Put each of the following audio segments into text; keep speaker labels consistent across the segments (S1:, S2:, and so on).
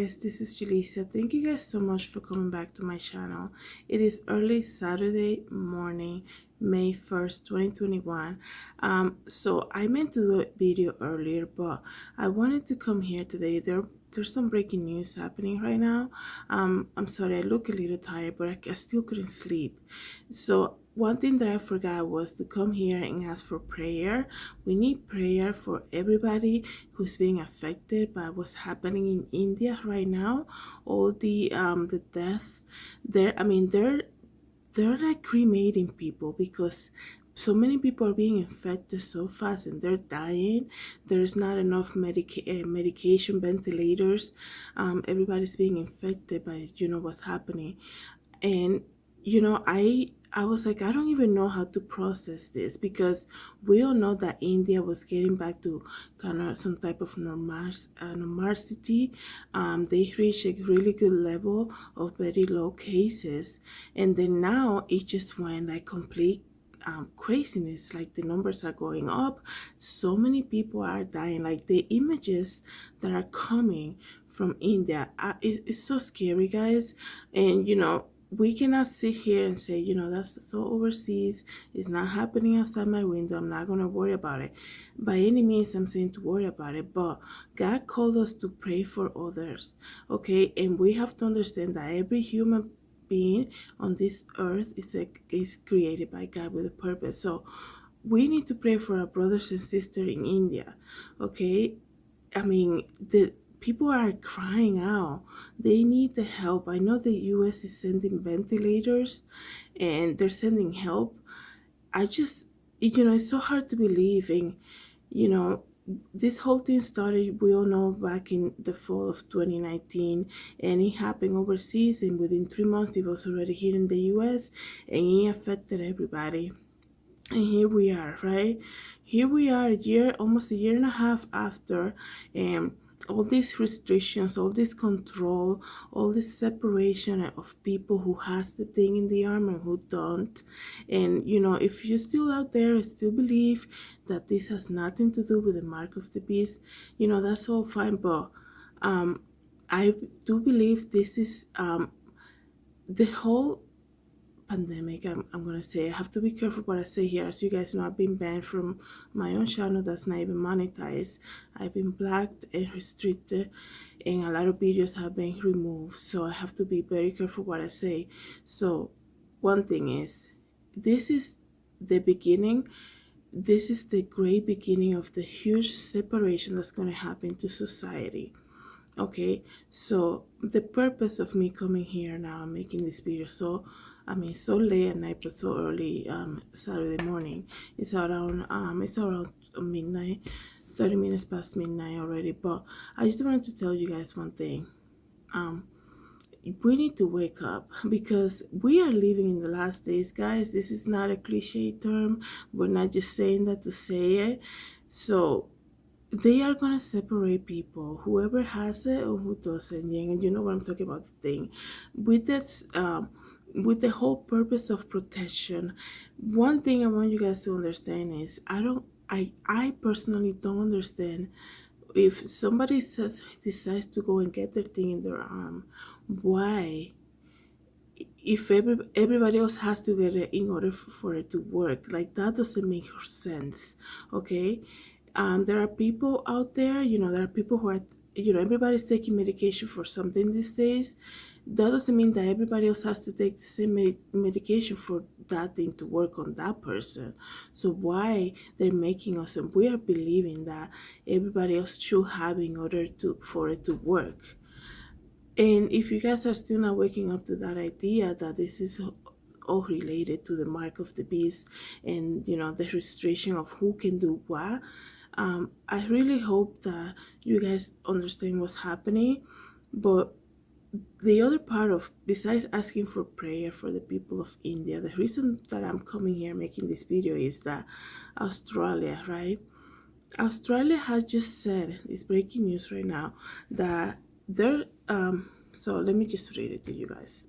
S1: guys, this is Jaleesa. Thank you guys so much for coming back to my channel. It is early Saturday morning, May 1st, 2021. So I meant to do a video earlier, but I wanted to come here today. There's some breaking news happening right now. I'm sorry, I look a little tired, but I still couldn't sleep. So one thing that I forgot was to come here and ask for prayer. We need prayer for everybody who's being affected by what's happening in India right now. All the death there. I mean, they're like cremating people because so many people are being infected so fast and they're dying. There's not enough medication, ventilators. Everybody's being infected by what's happening. And I was like, I don't even know how to process this because we all know that India was getting back to kind of some type of normality. They reached a really good level of very low cases, and then now it just went like complete craziness. Like the numbers are going up, so many people are dying. Like the images that are coming from India, it's so scary, guys. And we cannot sit here and say, that's so overseas, it's not happening outside my window, I'm not going to worry about it. By any means, I'm saying to worry about it, but God called us to pray for others, okay? And we have to understand that every human being on this earth is created by God with a purpose. So we need to pray for our brothers and sisters in India, okay? I mean, the people are crying out. They need the help. I know the US is sending ventilators and they're sending help. I just, it's so hard to believe. And, you know, this whole thing started, we all know, back in the fall of 2019, and it happened overseas. And within 3 months, it was already here in the US, and it affected everybody. And here we are, right? Here we are, almost a year and a half after, and all these restrictions, all this control, all this separation of people who has the thing in the arm and who don't. And if you're still out there and still believe that this has nothing to do with the mark of the beast, that's all fine. But I do believe this is the whole pandemic. I'm gonna say, I have to be careful what I say here. As you guys know, I've been banned from my own channel that's not even monetized. I've been blocked and restricted, and a lot of videos have been removed, so I have to be very careful what I say. So one thing is, this is the beginning. This is the great beginning of the huge separation that's going to happen to society. Okay, so the purpose of me coming here now and making this video so late at night but so early Saturday morning, it's around midnight, 30 minutes past midnight already. But I just wanted to tell you guys one thing. We need to wake up because we are living in the last days, guys. This is not a cliche term. We're not just saying that to say it. So they are going to separate people, whoever has it or who doesn't. And you know what I'm talking about, the thing with this, with the whole purpose of protection. One thing I want you guys to understand is, I personally don't understand, if somebody decides to go and get their thing in their arm, why, if everybody else has to get it in order for it to work. Like, that doesn't make sense, okay? There are people out there, there are people who are, everybody's taking medication for something these days. That doesn't mean that everybody else has to take the same medication for that thing to work on that person. So why they're making us, and we are believing that everybody else should have in order for it to work. And if you guys are still not waking up to that idea that this is all related to the mark of the beast and the restriction of who can do what, I really hope that you guys understand what's happening. But the other part of, besides asking for prayer for the people of India, the reason that I'm coming here making this video is that Australia, right? Australia has just said, it's breaking news right now, that they're, so let me just read it to you guys.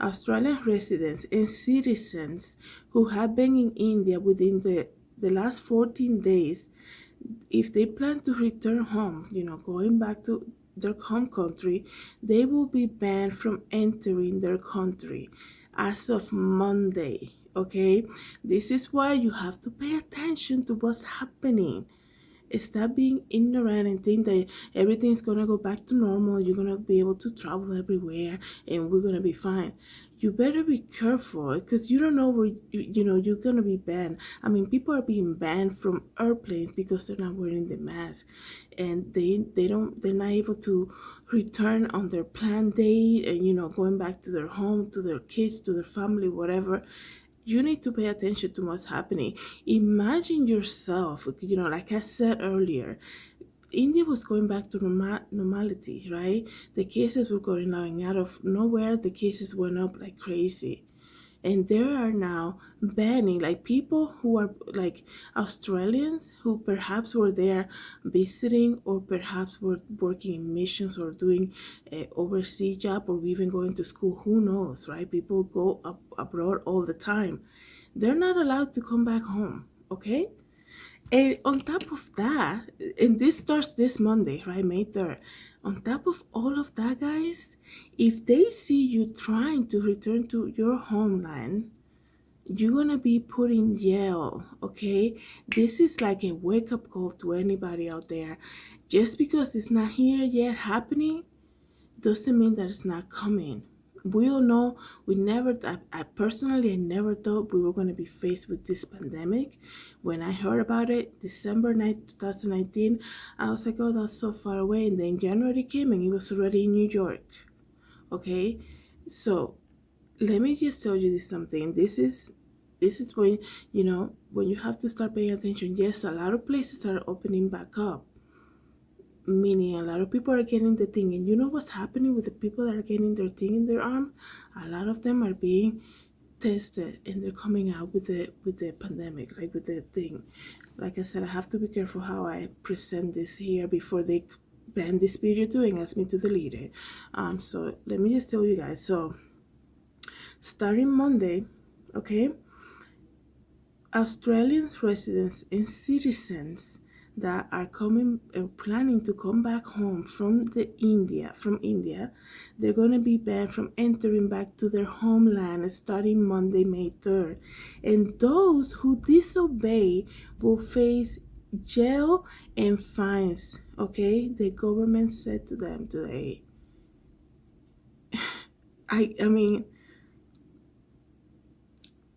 S1: Australian residents and citizens who have been in India within the last 14 days, if they plan to return home, going back to their home country, they will be banned from entering their country as of Monday. Okay, this is why you have to pay attention to what's happening. Stop being ignorant and think that everything's gonna go back to normal. You're gonna be able to travel everywhere and we're gonna be fine. You better be careful because you don't know where you're gonna be banned. I mean, people are being banned from airplanes because they're not wearing the mask, and they're not able to return on their planned date, and going back to their home, to their kids, to their family, whatever. You need to pay attention to what's happening. Imagine yourself, like I said earlier, India was going back to normality, right? The cases were going down, and out of nowhere, the cases went up like crazy. And there are now banning, like people who are like Australians who perhaps were there visiting or perhaps were working in missions or doing a overseas job or even going to school. Who knows, right? People go abroad all the time. They're not allowed to come back home, okay? And on top of that, and this starts this Monday, right, May 3rd. On top of all of that, guys, if they see you trying to return to your homeland, you're gonna be put in jail, okay? This is like a wake up call to anybody out there. Just because it's not here yet happening doesn't mean that it's not coming. We all know I personally, I never thought we were going to be faced with this pandemic. When I heard about it, December 9th, 2019, I was like, oh, that's so far away. And then January came and it was already in New York. Okay? So let me just tell you this something. This is when you have to start paying attention. Yes, a lot of places are opening back up, meaning a lot of people are getting the thing. And you know what's happening with the people that are getting their thing in their arm? A lot of them are being tested and they're coming out with the pandemic, like with the thing. Like I said, I have to be careful how I present this here before they ban this video too and ask me to delete it. So let me just tell you guys. So starting Monday, okay, Australian residents and citizens that are planning to come back home from India, they're going to be banned from entering back to their homeland starting Monday, May 3rd. And those who disobey will face jail and fines, okay? The government said to them today. I mean,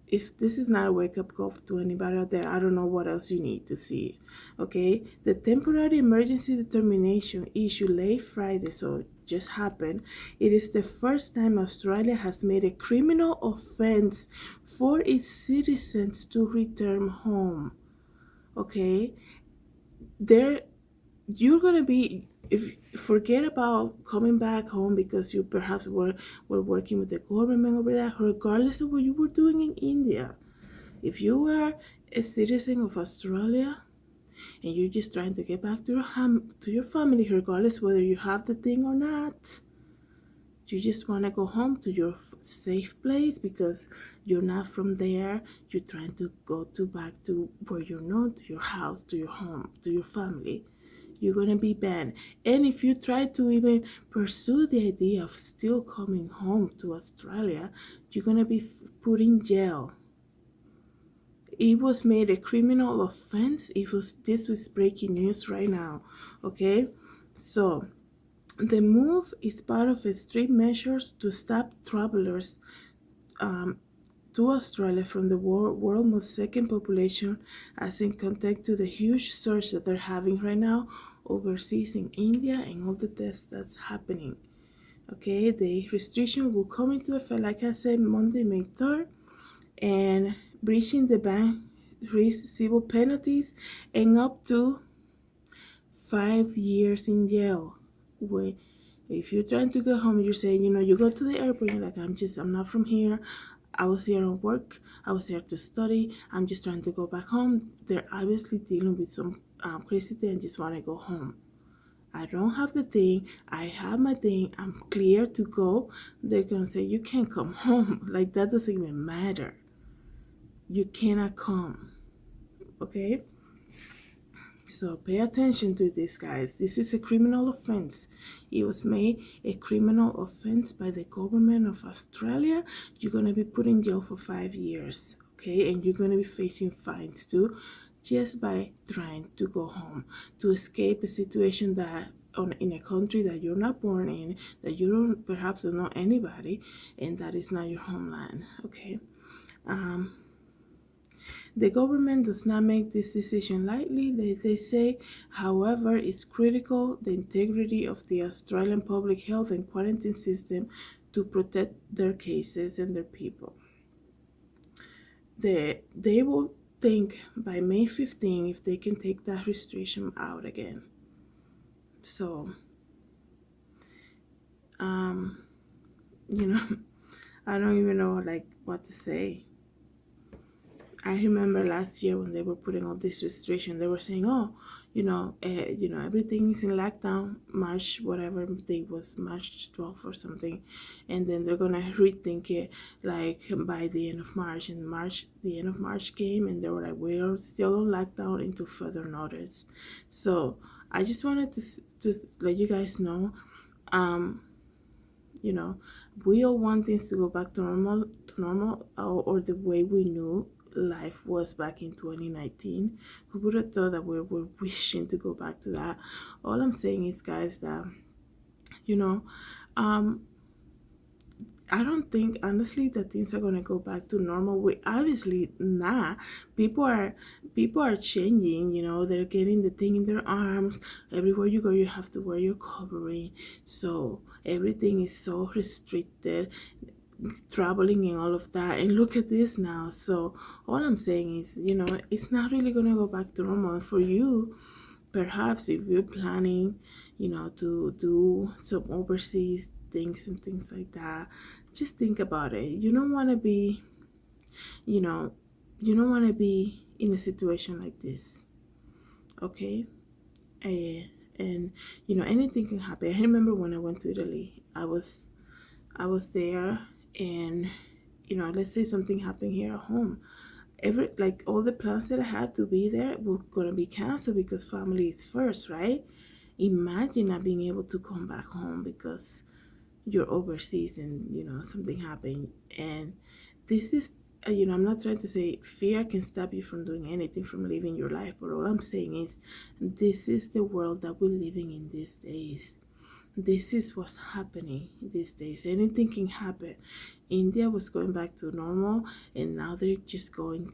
S1: if this is not a wake-up call to anybody out there, I don't know what else you need to see. Okay, the temporary emergency determination issued late Friday, so it just happened. It is the first time Australia has made a criminal offense for its citizens to return home. Okay, you're gonna be, if forget about coming back home because you perhaps were working with the government over there, regardless of what you were doing in India. If you were a citizen of Australia and you're just trying to get back to your family, regardless whether you have the thing or not, you just want to go home to your safe place because you're not from there. You're trying to go back to where you're not, to your house, to your home, to your family. You're going to be banned. And if you try to even pursue the idea of still coming home to Australia, you're going to be put in jail. It was made a criminal offense. This was breaking news right now. Okay? So the move is part of strict measures to stop travelers to Australia from the world's most second population, as in contact to the huge surge that they're having right now overseas in India and all the deaths that's happening. Okay, the restriction will come into effect, like I said, Monday, May 3rd, and breaching the ban risks civil penalties and up to 5 years in jail. If you're trying to go home, you're saying, you go to the airport, you're like, I'm not from here. I was here on work. I was here to study. I'm just trying to go back home. They're obviously dealing with some crazy thing and just want to go home. I don't have the thing. I have my thing. I'm clear to go. They're going to say, you can't come home. Like, that doesn't even matter. You cannot come. Okay? So pay attention to this, guys. This is a criminal offense. It was made a criminal offense by the government of Australia. You're going to be put in jail for 5 years, okay? And you're going to be facing fines too, just by trying to go home, to escape a situation that in a country that you're not born in, that you don't perhaps don't know anybody, and that is not your homeland, okay? The government does not make this decision lightly, they say. However, it's critical the integrity of the Australian public health and quarantine system to protect their cases and their people. They will think by May 15 if they can take that restriction out again. So, you know, I don't even know like what to say. I remember last year when they were putting all this restriction, they were saying, "Oh, everything is in lockdown." March, whatever day was, March 12th or something, and then they're gonna rethink it like by the end of March. And the end of March came, and they were like, "We're still on lockdown until further notice." So I just wanted to let you guys know, you know, we all want things to go back to normal, or the way we knew life was back in 2019. Who would have thought that we were wishing to go back to that? All I'm saying is, guys, that you know, I don't think honestly that things are gonna go back to normal. We obviously not. People are changing. They're getting the thing in their arms. Everywhere you go, you have to wear your covering. So everything is so restricted, traveling and all of that. And look at this now. So all I'm saying is, it's not really gonna go back to normal. And for you, perhaps if you're planning, to do some overseas things and things like that, just think about it. You don't want to be, you know, you don't want to be in a situation like this, okay? And anything can happen. I remember when I went to Italy, I was there, and let's say something happened here at home. All the plans that I had to be there were gonna be canceled because family is first, right? Imagine not being able to come back home because you're overseas and something happened. And this is I'm not trying to say fear can stop you from doing anything, from living your life, but all I'm saying is this is the world that we're living in these days. This is what's happening these days. Anything can happen. India was going back to normal, and now they're just going,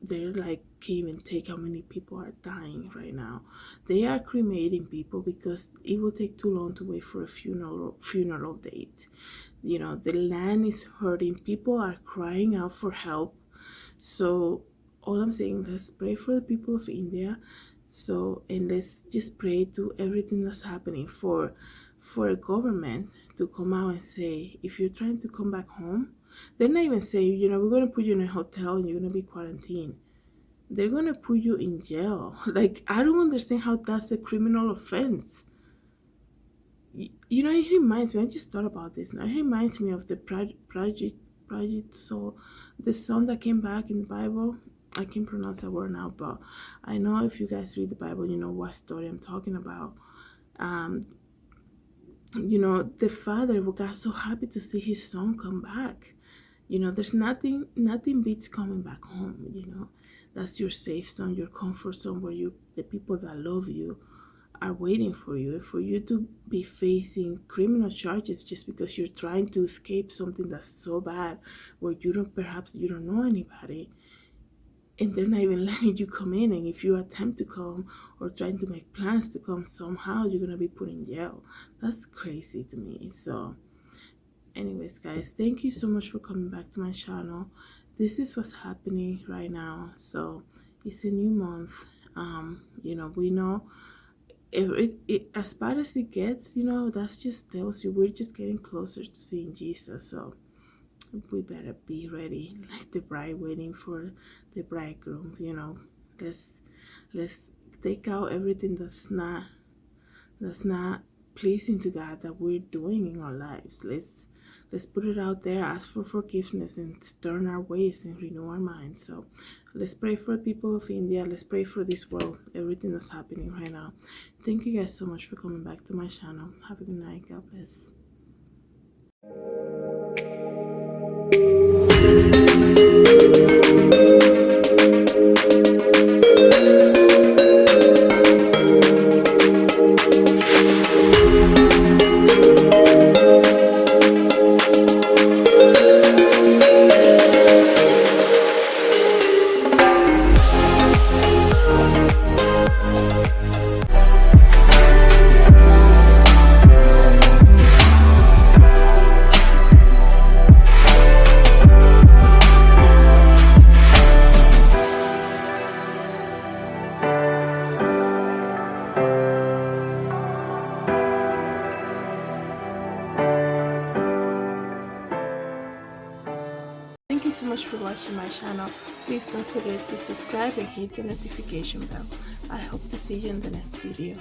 S1: they're like, can't even take how many people are dying right now. They are cremating people because it will take too long to wait for a funeral date. The land is hurting. People are crying out for help. So all I'm saying, let's pray for the people of India. So, and let's just pray to everything that's happening for a government to come out and say, if you're trying to come back home, they're not even saying, we're going to put you in a hotel and you're going to be quarantined. They're going to put you in jail. Like, I don't understand how that's a criminal offense. It reminds me, I just thought about this now. It reminds me of the project, so the son that came back in the Bible. I can't pronounce that word now, but I know if you guys read the Bible, you know what story I'm talking about. The father got so happy to see his son come back. There's nothing beats coming back home. That's your safe zone, your comfort zone, where the people that love you are waiting for you. And for you to be facing criminal charges just because you're trying to escape something that's so bad, where perhaps you don't know anybody, and they're not even letting you come in, and if you attempt to come or trying to make plans to come, somehow you're gonna be put in jail. That's crazy to me. So anyways, guys, thank you so much for coming back to my channel. This is what's happening right now. So it's a new month. We know as bad as it gets, that's just tells you we're just getting closer to seeing Jesus. So we better be ready, like the bride waiting for the bridegroom. Let's take out everything that's not pleasing to God that we're doing in our lives. Let's put it out there, ask for forgiveness, and turn our ways and renew our minds. So let's pray for the people of India. Let's pray for this world, everything that's happening right now. Thank you guys so much for coming back to my channel. Have a good night. God bless. Thank you so much for watching my channel. Please don't forget to subscribe and hit the notification bell. I hope to see you in the next video.